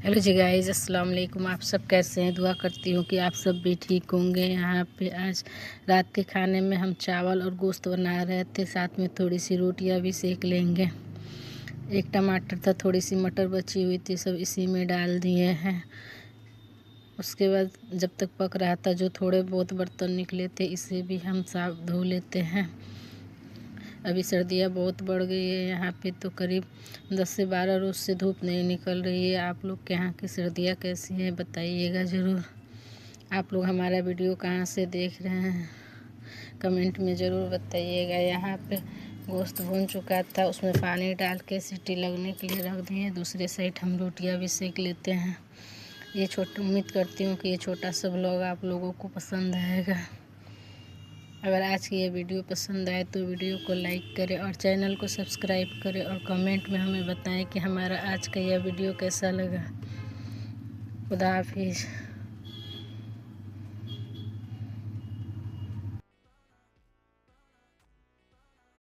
Hello जी guys, अस्सलाम वालेकुम। आप सब कैसे हैं? दुआ करती हूँ कि आप सब भी ठीक होंगे। यहाँ पे आज रात के खाने में हम चावल और गोश्त बना रहे थे, साथ में थोड़ी सी रोटियाँ भी सेक लेंगे। एक टमाटर था, थोड़ी सी मटर बची हुई थी, सब इसी में डाल दिए हैं। उसके बाद जब तक पक रहा था, जो थोड़े बहुत बर्तन निकले थे इसे भी हम साफ धो लेते हैं। अभी सर्दियाँ बहुत बढ़ गई है यहाँ पे, तो करीब 10 से 12 रोज़ से धूप नहीं निकल रही है। आप लोग के यहाँ की सर्दियाँ कैसी हैं बताइएगा ज़रूर। आप लोग हमारा वीडियो कहाँ से देख रहे हैं कमेंट में ज़रूर बताइएगा। यहाँ पे गोश्त भून चुका था, उसमें पानी डाल के सीटी लगने के लिए रख दिए। दूसरे साइड हम रोटियाँ भी सेक लेते हैं। ये उम्मीद करती हूँ कि ये छोटा सा व्लॉग आप लोगों को पसंद आएगा। अगर आज की ये वीडियो पसंद आए तो वीडियो को लाइक करें और चैनल को सब्सक्राइब करें और कमेंट में हमें बताएं कि हमारा आज का यह वीडियो कैसा लगा। खुदा हाफिज़।